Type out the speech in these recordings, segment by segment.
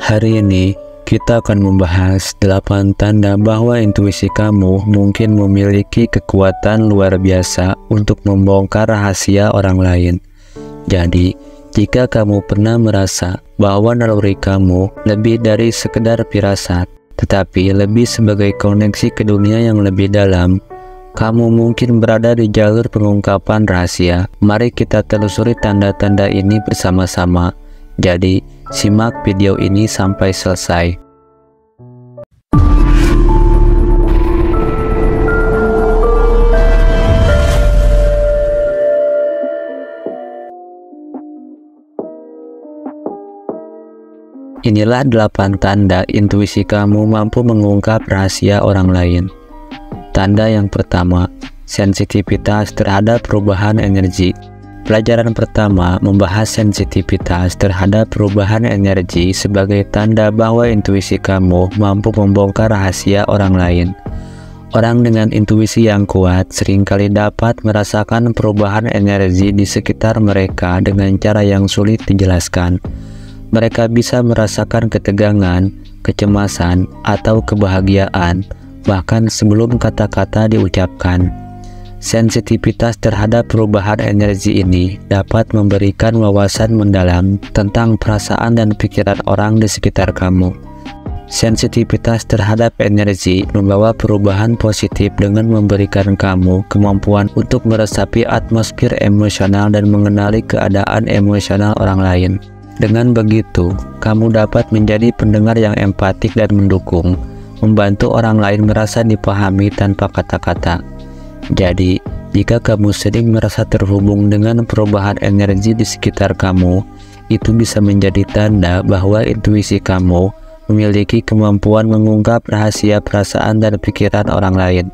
Hari ini kita akan membahas 8 tanda bahwa intuisi kamu mungkin memiliki kekuatan luar biasa untuk membongkar rahasia orang lain. Jadi, jika kamu pernah merasa bahwa naluri kamu lebih dari sekedar firasat, tetapi lebih sebagai koneksi ke dunia yang lebih dalam, kamu mungkin berada di jalur pengungkapan rahasia. Mari kita telusuri tanda-tanda ini bersama-sama. Jadi, simak video ini sampai selesai. Inilah 8 tanda intuisi kamu mampu mengungkap rahasia orang lain. Tanda yang pertama, sensitivitas terhadap perubahan energi. Pelajaran pertama membahas sensitivitas terhadap perubahan energi sebagai tanda bahwa intuisi kamu mampu membongkar rahasia orang lain. Orang dengan intuisi yang kuat seringkali dapat merasakan perubahan energi di sekitar mereka dengan cara yang sulit dijelaskan. Mereka bisa merasakan ketegangan, kecemasan, atau kebahagiaan, bahkan sebelum kata-kata diucapkan. Sensitivitas terhadap perubahan energi ini dapat memberikan wawasan mendalam tentang perasaan dan pikiran orang di sekitar kamu. Sensitivitas terhadap energi membawa perubahan positif dengan memberikan kamu kemampuan untuk meresapi atmosfer emosional dan mengenali keadaan emosional orang lain. Dengan begitu, kamu dapat menjadi pendengar yang empatik dan mendukung, membantu orang lain merasa dipahami tanpa kata-kata. Jadi, jika kamu sering merasa terhubung dengan perubahan energi di sekitar kamu, itu bisa menjadi tanda bahwa intuisi kamu memiliki kemampuan mengungkap rahasia perasaan dan pikiran orang lain.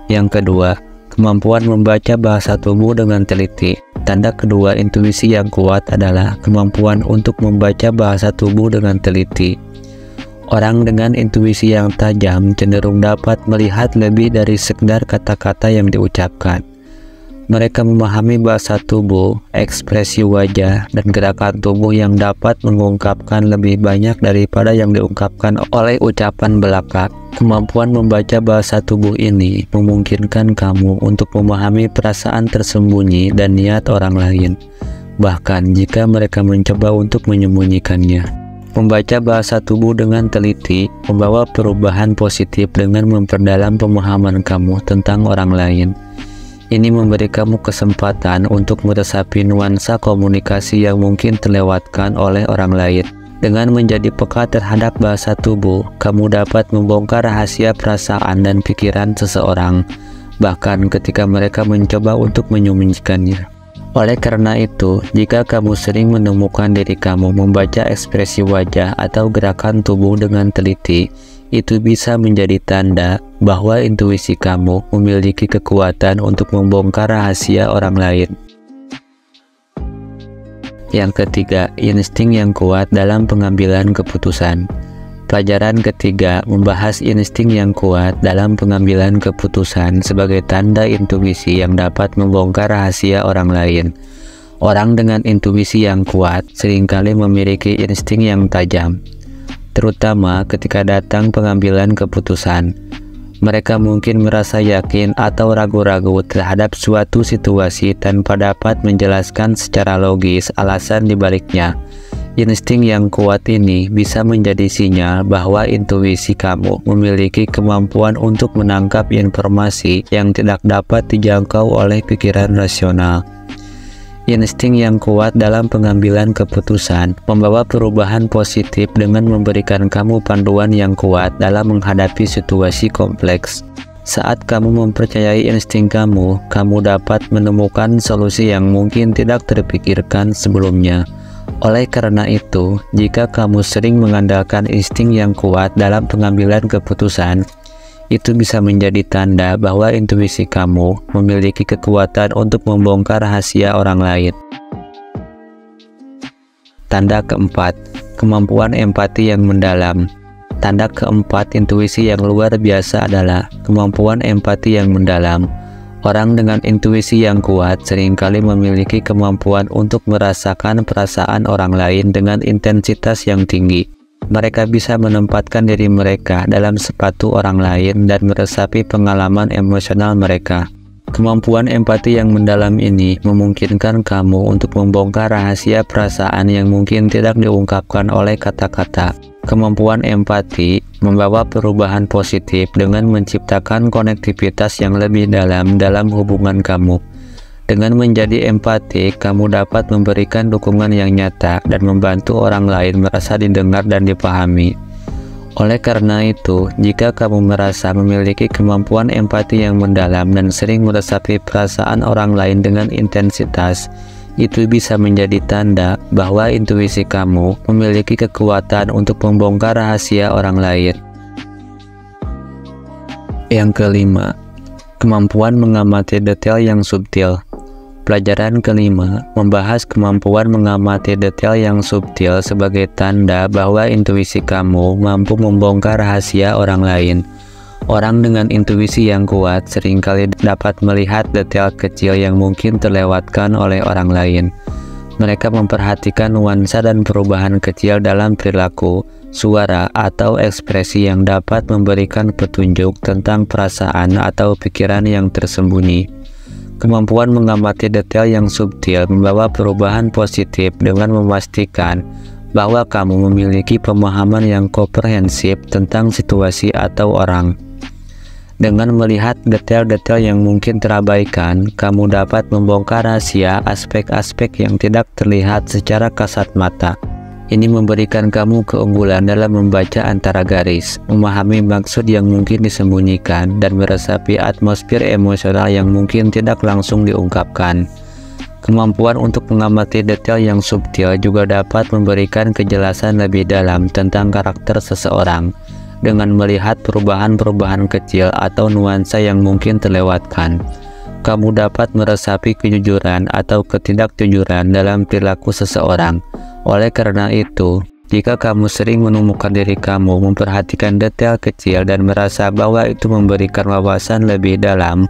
Yang kedua, kemampuan membaca bahasa tubuh dengan teliti. Tanda kedua intuisi yang kuat adalah kemampuan untuk membaca bahasa tubuh dengan teliti. Orang dengan intuisi yang tajam cenderung dapat melihat lebih dari sekedar kata-kata yang diucapkan. Mereka memahami bahasa tubuh, ekspresi wajah, dan gerakan tubuh yang dapat mengungkapkan lebih banyak daripada yang diungkapkan oleh ucapan belaka. Kemampuan membaca bahasa tubuh ini memungkinkan kamu untuk memahami perasaan tersembunyi dan niat orang lain, bahkan jika mereka mencoba untuk menyembunyikannya. Membaca bahasa tubuh dengan teliti membawa perubahan positif dengan memperdalam pemahaman kamu tentang orang lain. Ini memberi kamu kesempatan untuk meresapi nuansa komunikasi yang mungkin terlewatkan oleh orang lain. Dengan menjadi peka terhadap bahasa tubuh, kamu dapat membongkar rahasia perasaan dan pikiran seseorang, bahkan ketika mereka mencoba untuk menyembunyikannya. Oleh karena itu, jika kamu sering menemukan diri kamu membaca ekspresi wajah atau gerakan tubuh dengan teliti, itu bisa menjadi tanda bahwa intuisi kamu memiliki kekuatan untuk membongkar rahasia orang lain. Yang ketiga, insting yang kuat dalam pengambilan keputusan. Pelajaran ketiga membahas insting yang kuat dalam pengambilan keputusan sebagai tanda intuisi yang dapat membongkar rahasia orang lain. Orang dengan intuisi yang kuat seringkali memiliki insting yang tajam, terutama ketika datang pengambilan keputusan. Mereka mungkin merasa yakin atau ragu-ragu terhadap suatu situasi tanpa dapat menjelaskan secara logis alasan dibaliknya. Insting yang kuat ini bisa menjadi sinyal bahwa intuisi kamu memiliki kemampuan untuk menangkap informasi yang tidak dapat dijangkau oleh pikiran rasional. Insting yang kuat dalam pengambilan keputusan membawa perubahan positif dengan memberikan kamu panduan yang kuat dalam menghadapi situasi kompleks. Saat kamu mempercayai insting kamu dapat menemukan solusi yang mungkin tidak terpikirkan sebelumnya. Oleh karena itu, jika kamu sering mengandalkan insting yang kuat dalam pengambilan keputusan, itu bisa menjadi tanda bahwa intuisi kamu memiliki kekuatan untuk membongkar rahasia orang lain. Tanda keempat, kemampuan empati yang mendalam. Tanda keempat intuisi yang luar biasa adalah kemampuan empati yang mendalam. Orang dengan intuisi yang kuat seringkali memiliki kemampuan untuk merasakan perasaan orang lain dengan intensitas yang tinggi. Mereka bisa menempatkan diri mereka dalam sepatu orang lain dan meresapi pengalaman emosional mereka. Kemampuan empati yang mendalam ini memungkinkan kamu untuk membongkar rahasia perasaan yang mungkin tidak diungkapkan oleh kata-kata. Kemampuan empati membawa perubahan positif dengan menciptakan konektivitas yang lebih dalam hubungan kamu. Dengan menjadi empati, kamu dapat memberikan dukungan yang nyata dan membantu orang lain merasa didengar dan dipahami. Oleh karena itu, jika kamu merasa memiliki kemampuan empati yang mendalam dan sering meresapi perasaan orang lain dengan intensitas, itu bisa menjadi tanda bahwa intuisi kamu memiliki kekuatan untuk membongkar rahasia orang lain. Yang kelima, kemampuan mengamati detail yang subtil. Pelajaran kelima membahas kemampuan mengamati detail yang subtil sebagai tanda bahwa intuisi kamu mampu membongkar rahasia orang lain. Orang dengan intuisi yang kuat seringkali dapat melihat detail kecil yang mungkin terlewatkan oleh orang lain. Mereka memperhatikan nuansa dan perubahan kecil dalam perilaku, suara, atau ekspresi yang dapat memberikan petunjuk tentang perasaan atau pikiran yang tersembunyi. Kemampuan mengamati detail yang subtil membawa perubahan positif dengan memastikan bahwa kamu memiliki pemahaman yang komprehensif tentang situasi atau orang. Dengan melihat detail-detail yang mungkin terabaikan, kamu dapat membongkar rahasia aspek-aspek yang tidak terlihat secara kasat mata. Ini memberikan kamu keunggulan dalam membaca antara garis, memahami maksud yang mungkin disembunyikan, dan meresapi atmosfer emosional yang mungkin tidak langsung diungkapkan. Kemampuan untuk mengamati detail yang subtil juga dapat memberikan kejelasan lebih dalam tentang karakter seseorang. Dengan melihat perubahan-perubahan kecil atau nuansa yang mungkin terlewatkan, kamu dapat meresapi kejujuran atau ketidakjujuran dalam perilaku seseorang. Oleh karena itu, jika kamu sering menemukan diri kamu memperhatikan detail kecil dan merasa bahwa itu memberikan wawasan lebih dalam,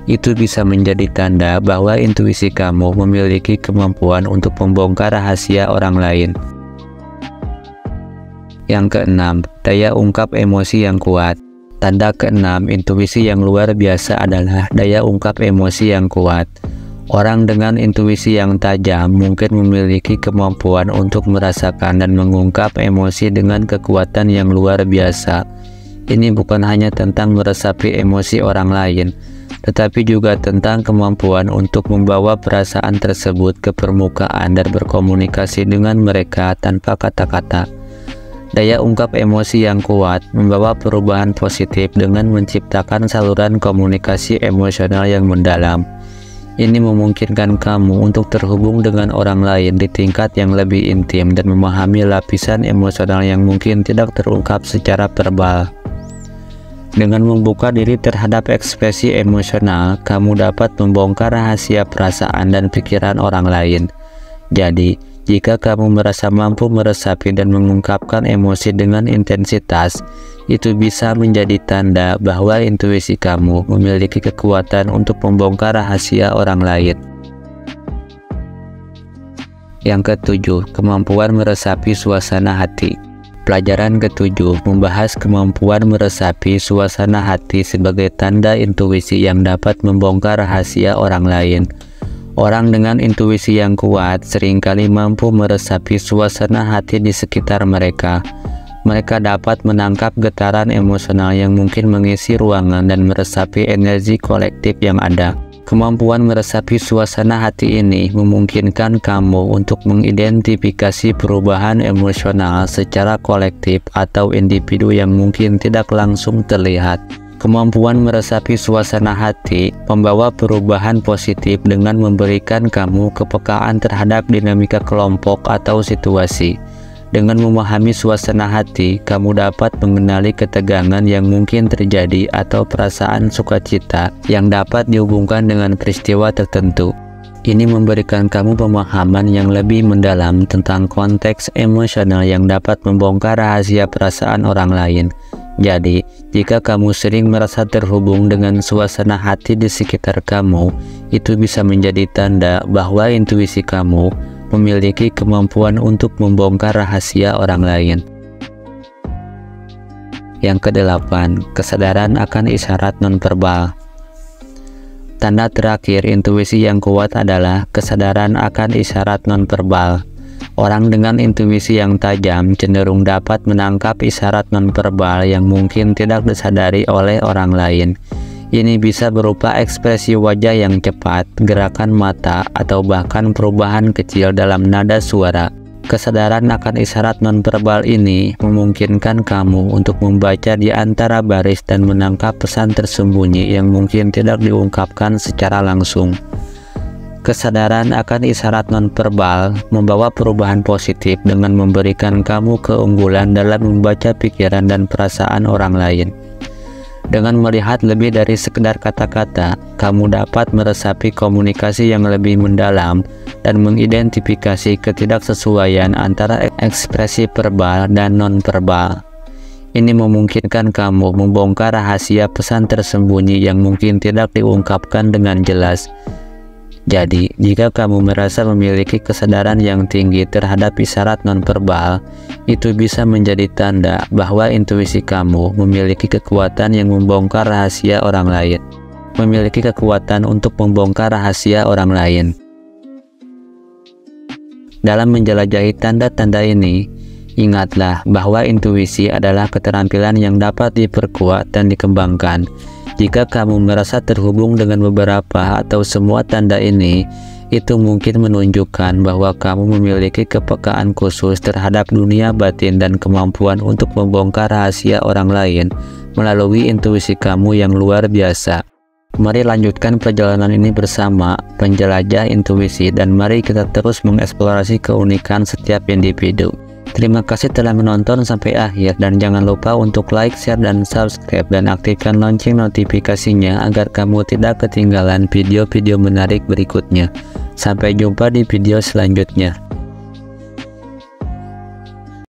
itu bisa menjadi tanda bahwa intuisi kamu memiliki kemampuan untuk membongkar rahasia orang lain. Yang keenam, daya ungkap emosi yang kuat. Tanda keenam intuisi yang luar biasa adalah daya ungkap emosi yang kuat. Orang dengan intuisi yang tajam mungkin memiliki kemampuan untuk merasakan dan mengungkap emosi dengan kekuatan yang luar biasa. Ini bukan hanya tentang meresapi emosi orang lain, tetapi juga tentang kemampuan untuk membawa perasaan tersebut ke permukaan dan berkomunikasi dengan mereka tanpa kata-kata. Daya ungkap emosi yang kuat membawa perubahan positif dengan menciptakan saluran komunikasi emosional yang mendalam. Ini memungkinkan kamu untuk terhubung dengan orang lain di tingkat yang lebih intim dan memahami lapisan emosional yang mungkin tidak terungkap secara verbal. Dengan membuka diri terhadap ekspresi emosional, kamu dapat membongkar rahasia perasaan dan pikiran orang lain. Jadi, jika kamu merasa mampu meresapi dan mengungkapkan emosi dengan intensitas, itu bisa menjadi tanda bahwa intuisi kamu memiliki kekuatan untuk membongkar rahasia orang lain. Yang ketujuh, kemampuan meresapi suasana hati. Pelajaran ketujuh membahas kemampuan meresapi suasana hati sebagai tanda intuisi yang dapat membongkar rahasia orang lain. Orang dengan intuisi yang kuat seringkali mampu meresapi suasana hati di sekitar mereka. Mereka dapat menangkap getaran emosional yang mungkin mengisi ruangan dan meresapi energi kolektif yang ada. Kemampuan meresapi suasana hati ini memungkinkan kamu untuk mengidentifikasi perubahan emosional secara kolektif atau individu yang mungkin tidak langsung terlihat. Kemampuan meresapi suasana hati membawa perubahan positif dengan memberikan kamu kepekaan terhadap dinamika kelompok atau situasi. Dengan memahami suasana hati, kamu dapat mengenali ketegangan yang mungkin terjadi atau perasaan sukacita yang dapat dihubungkan dengan peristiwa tertentu. Ini memberikan kamu pemahaman yang lebih mendalam tentang konteks emosional yang dapat membongkar rahasia perasaan orang lain. Jadi, jika kamu sering merasa terhubung dengan suasana hati di sekitar kamu, itu bisa menjadi tanda bahwa intuisi kamu memiliki kemampuan untuk membongkar rahasia orang lain. Yang kedelapan, kesadaran akan isyarat nonverbal. Tanda terakhir intuisi yang kuat adalah kesadaran akan isyarat nonverbal. Orang dengan intuisi yang tajam cenderung dapat menangkap isyarat nonverbal yang mungkin tidak disadari oleh orang lain. Ini bisa berupa ekspresi wajah yang cepat, gerakan mata, atau bahkan perubahan kecil dalam nada suara. Kesadaran akan isyarat nonverbal ini memungkinkan kamu untuk membaca di antara baris dan menangkap pesan tersembunyi yang mungkin tidak diungkapkan secara langsung. Kesadaran akan isyarat nonverbal membawa perubahan positif dengan memberikan kamu keunggulan dalam membaca pikiran dan perasaan orang lain. Dengan melihat lebih dari sekedar kata-kata, kamu dapat meresapi komunikasi yang lebih mendalam dan mengidentifikasi ketidaksesuaian antara ekspresi verbal dan nonverbal. Ini memungkinkan kamu membongkar rahasia pesan tersembunyi yang mungkin tidak diungkapkan dengan jelas. Jadi, jika kamu merasa memiliki kesadaran yang tinggi terhadap isyarat nonverbal, itu bisa menjadi tanda bahwa intuisi kamu memiliki kekuatan yang membongkar rahasia orang lain. Memiliki kekuatan untuk membongkar rahasia orang lain. Dalam menjelajahi tanda-tanda ini, ingatlah bahwa intuisi adalah keterampilan yang dapat diperkuat dan dikembangkan. Jika kamu merasa terhubung dengan beberapa atau semua tanda ini, itu mungkin menunjukkan bahwa kamu memiliki kepekaan khusus terhadap dunia batin dan kemampuan untuk membongkar rahasia orang lain melalui intuisi kamu yang luar biasa. Mari lanjutkan perjalanan ini bersama penjelajah intuisi dan mari kita terus mengeksplorasi keunikan setiap individu. Terima kasih telah menonton sampai akhir dan jangan lupa untuk like, share, dan subscribe dan aktifkan lonceng notifikasinya agar kamu tidak ketinggalan video-video menarik berikutnya. Sampai jumpa di video selanjutnya.